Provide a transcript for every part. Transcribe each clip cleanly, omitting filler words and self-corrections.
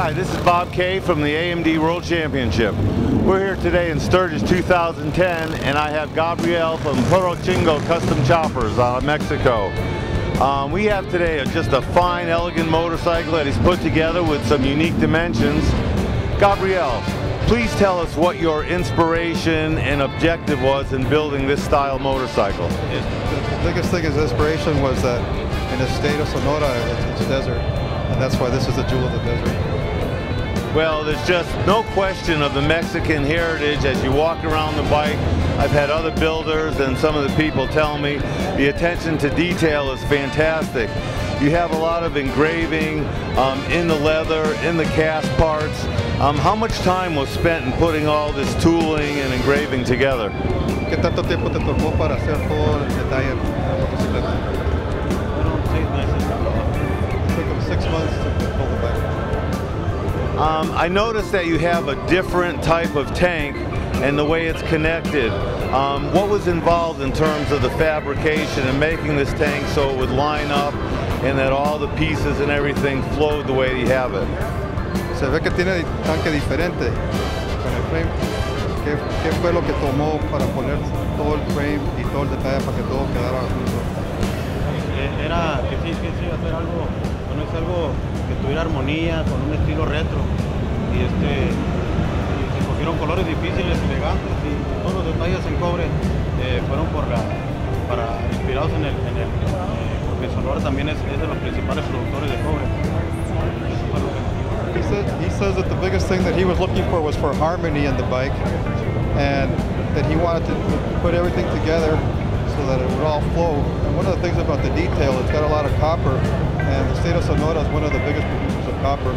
Hi, this is Bob Kay from the AMD World Championship. We're here today in Sturgis 2010, and I have Gabriel from Puro Chingon Custom Choppers out of Mexico. We have today just a fine, elegant motorcycle that he's put together with some unique dimensions. Gabriel, please tell us what your inspiration and objective was in building this style motorcycle. The biggest thing as inspiration was that in the state of Sonora, it's desert, and that's why this is the jewel of the desert. Well, there's just no question of the Mexican heritage as you walk around the bike. I've had other builders and some of the people tell me the attention to detail is fantastic. You have a lot of engraving in the leather, in the cast parts. How much time was spent in putting all this tooling and engraving together? ¿Qué tanto tiempo te tomó para hacer todo el detalle de la motocicleta? Fueron 6 meses. It took him 6 months to build the bike. I noticed that you have a different type of tank and the way it's connected. What was involved in terms of the fabrication and making this tank so it would line up and that all the pieces and everything flowed the way you have it? Se ve que tiene tanque diferente con el frame. ¿Qué fue lo que tomó para poner todo el frame y todo el detalle para que todo quedara junto? Era que sí, hacer algo, bueno, es algo que tuviera armonía, con un estilo retro. Y se cogieron colores difíciles, elegantes, y todos los detalles en cobre fueron inspirados en el porque Sonora también es de los principales productores de cobre. He says that the biggest thing that he was looking for was for harmony in the bike, and that he wanted to put everything together so that it would all flow. And one of the things about the detail, it's got a lot of copper, and the state of Sonora is one of the biggest producers of copper.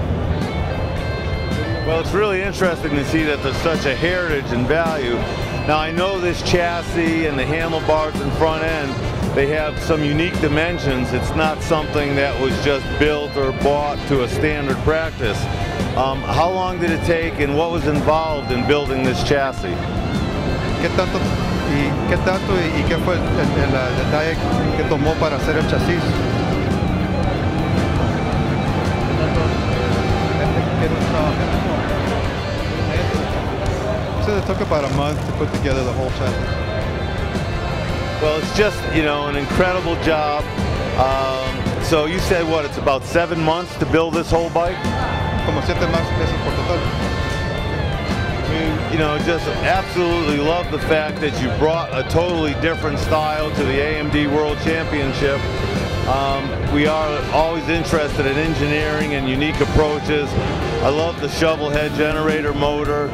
Well, it's really interesting to see that there's such a heritage and value. Now, I know this chassis and the handlebars and front end, they have some unique dimensions. It's not something that was just built or bought to a standard practice. How long did it take and what was involved in building this chassis? ¿Qué tanto y qué fue el detalle que tomó para hacer el chasis? He said it took about a month to put together the whole chassis. Well, it's just, an incredible job. So you said what, it's about 7 months to build this whole bike? Como 7 meses por total. Just absolutely love the fact that you brought a totally different style to the AMD World Championship. We are always interested in engineering and unique approaches. I love the shovel head generator motor.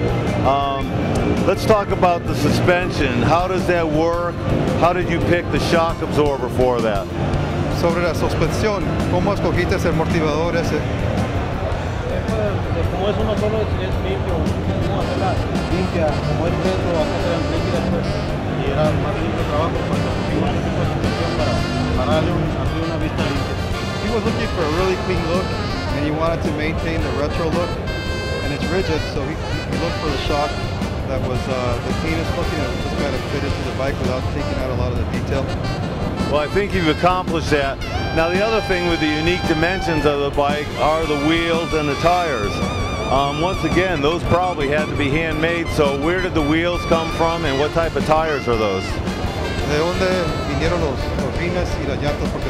Let's talk about the suspension. How does that work? How did you pick the shock absorber for that? Sobre la suspensión, ¿cómo escogiste el amortiguador ese? Como es uno solo, es limpio. Vamos a hacerla limpia, como es retro, hacerla líquida, pues. Y era más limpio trabajo cuando pusimos el tipo de suspensión para darle una vista limpia. He was looking for a really clean look, and he wanted to maintain the retro look, and it's rigid, so he looked for the shock that was the cleanest looking, and just kind of fit into the bike without taking out a lot of the detail. Well, I think you've accomplished that. Now, the other thing with the unique dimensions of the bike are the wheels and the tires. Once again, those probably had to be handmade, so where did the wheels come from and what type of tires are those? ¿De dónde vinieron los rines y las llantas? Porque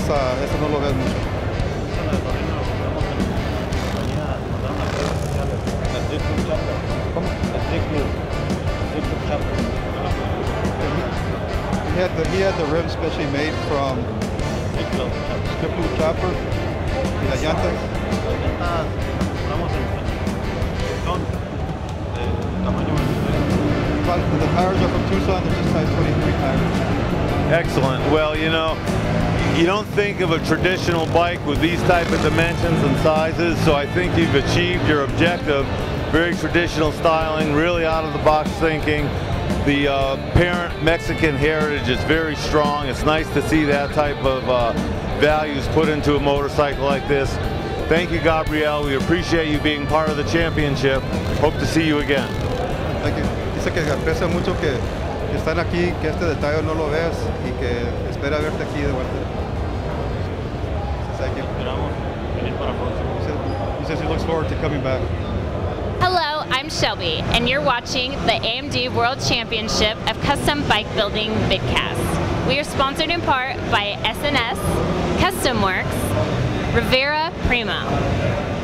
eso no lo ves mucho. He had the rims specially made from strip loop chopper y las llantas. The tires are from Tucson, they're just size 23 tires. Excellent. Well, you don't think of a traditional bike with these type of dimensions and sizes, so I think you've achieved your objective. Very traditional styling, really out of the box thinking. The parent Mexican heritage is very strong. It's nice to see that type of values put into a motorcycle like this. Thank you, Gabriel. We appreciate you being part of the championship. Hope to see you again. Thank you. Dice que aprecia mucho que están aquí, que este detalle no lo ves y que espera verte aquí de vuelta. Thank you. Esperamos venir para la próxima. says he looks forward to coming back. Hello, I'm Shelby, and you're watching the AMD World Championship of Custom Bike Building vidcast. We are sponsored in part by SNS, Custom Works, Rivera Primo.